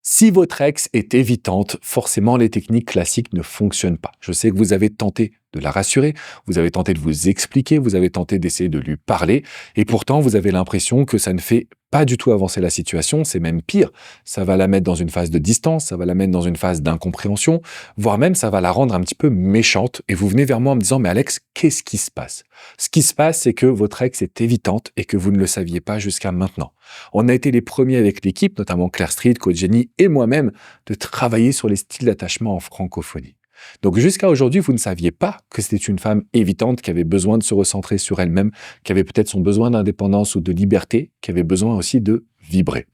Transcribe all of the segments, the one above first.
Si votre ex est évitante, forcément les techniques classiques ne fonctionnent pas. Je sais que vous avez tenté de la rassurer, vous avez tenté de vous expliquer, vous avez tenté d'essayer de lui parler, et pourtant vous avez l'impression que ça ne fait pas du tout avancer la situation, c'est même pire. Ça va la mettre dans une phase de distance, ça va la mettre dans une phase d'incompréhension, voire même ça va la rendre un petit peu méchante, et vous venez vers moi en me disant « Mais Alex, qu'est-ce qui se passe ?» Ce qui se passe, c'est que votre ex est évitante et que vous ne le saviez pas jusqu'à maintenant. On a été les premiers avec l'équipe, notamment Claire Street, Coach Jenny et moi-même, de travailler sur les styles d'attachement en francophonie. Donc jusqu'à aujourd'hui, vous ne saviez pas que c'était une femme évitante qui avait besoin de se recentrer sur elle-même, qui avait peut-être son besoin d'indépendance ou de liberté, qui avait besoin aussi de vibrer.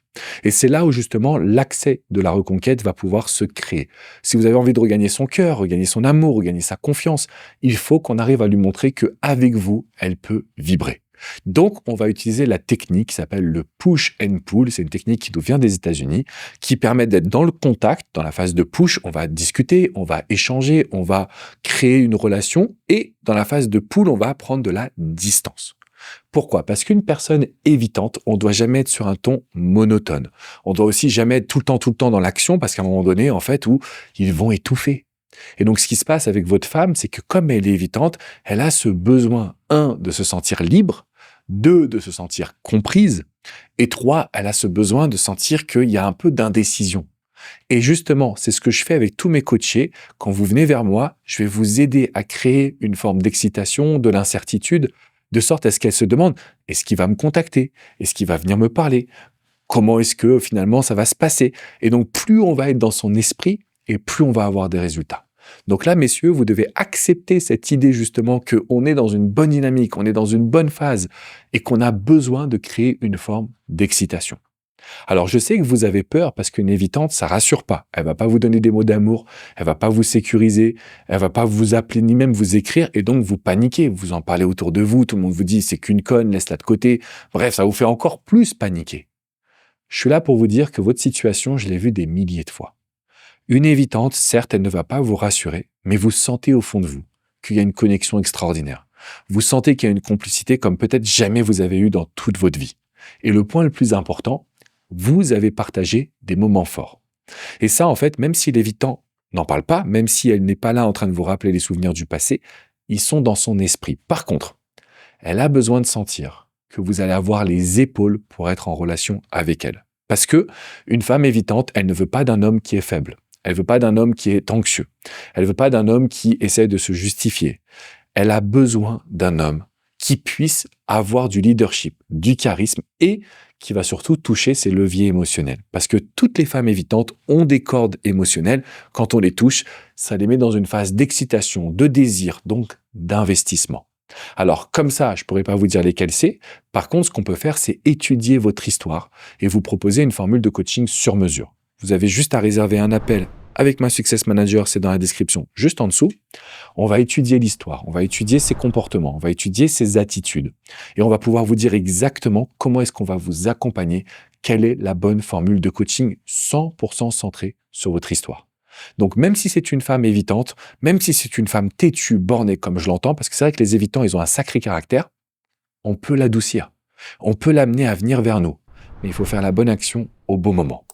Et c'est là où justement l'accès de la reconquête va pouvoir se créer. Si vous avez envie de regagner son cœur, regagner son amour, regagner sa confiance, il faut qu'on arrive à lui montrer qu'avec vous, elle peut vibrer. Donc, on va utiliser la technique qui s'appelle le push and pull. C'est une technique qui nous vient des États-Unis, qui permet d'être dans le contact. Dans la phase de push, on va discuter, on va échanger, on va créer une relation. Et dans la phase de pull, on va prendre de la distance. Pourquoi? Parce qu'une personne évitante, on ne doit jamais être sur un ton monotone. On doit aussi jamais être tout le temps dans l'action, parce qu'à un moment donné, en fait, où ils vont étouffer. Et donc, ce qui se passe avec votre femme, c'est que comme elle est évitante, elle a ce besoin, de se sentir libre, 2, de se sentir comprise, et 3, elle a ce besoin de sentir qu'il y a un peu d'indécision. Et justement, c'est ce que je fais avec tous mes coachés. Quand vous venez vers moi, je vais vous aider à créer une forme d'excitation, de l'incertitude, de sorte à ce qu'elle se demande, est-ce qu'il va me contacter? Est-ce qu'il va venir me parler? Comment est-ce que finalement ça va se passer? Et donc, plus on va être dans son esprit, et plus on va avoir des résultats. Donc là, messieurs, vous devez accepter cette idée justement qu'on est dans une bonne dynamique, on est dans une bonne phase et qu'on a besoin de créer une forme d'excitation. Alors, je sais que vous avez peur parce qu'une évitante, ça rassure pas. Elle va pas vous donner des mots d'amour, elle va pas vous sécuriser, elle va pas vous appeler ni même vous écrire et donc vous paniquez. Vous en parlez autour de vous, tout le monde vous dit c'est qu'une conne, laisse-la de côté. Bref, ça vous fait encore plus paniquer. Je suis là pour vous dire que votre situation, je l'ai vue des milliers de fois. Une évitante, certes, elle ne va pas vous rassurer, mais vous sentez au fond de vous qu'il y a une connexion extraordinaire. Vous sentez qu'il y a une complicité comme peut-être jamais vous avez eu dans toute votre vie. Et le point le plus important, vous avez partagé des moments forts. Et ça, en fait, même si l'évitant n'en parle pas, même si elle n'est pas là en train de vous rappeler les souvenirs du passé, ils sont dans son esprit. Par contre, elle a besoin de sentir que vous allez avoir les épaules pour être en relation avec elle. Parce que une femme évitante, elle ne veut pas d'un homme qui est faible. Elle veut pas d'un homme qui est anxieux. Elle veut pas d'un homme qui essaie de se justifier. Elle a besoin d'un homme qui puisse avoir du leadership, du charisme et qui va surtout toucher ses leviers émotionnels. Parce que toutes les femmes évitantes ont des cordes émotionnelles. Quand on les touche, ça les met dans une phase d'excitation, de désir, donc d'investissement. Alors, comme ça, je pourrais pas vous dire lesquelles c'est. Par contre, ce qu'on peut faire, c'est étudier votre histoire et vous proposer une formule de coaching sur mesure. Vous avez juste à réserver un appel avec ma Success Manager, c'est dans la description, juste en dessous. On va étudier l'histoire, on va étudier ses comportements, on va étudier ses attitudes. Et on va pouvoir vous dire exactement comment est-ce qu'on va vous accompagner, quelle est la bonne formule de coaching 100% centrée sur votre histoire. Donc même si c'est une femme évitante, même si c'est une femme têtue, bornée comme je l'entends, parce que c'est vrai que les évitants, ils ont un sacré caractère, on peut l'adoucir. On peut l'amener à venir vers nous. Mais il faut faire la bonne action au bon moment.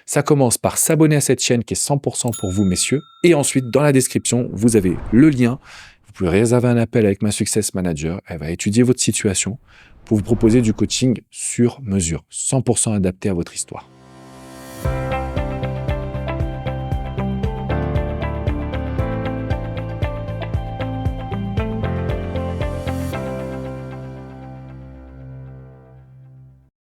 Ça commence par s'abonner à cette chaîne qui est 100% pour vous, messieurs. Et ensuite, dans la description, vous avez le lien. Vous pouvez réserver un appel avec ma Success Manager. Elle va étudier votre situation pour vous proposer du coaching sur mesure, 100% adapté à votre histoire.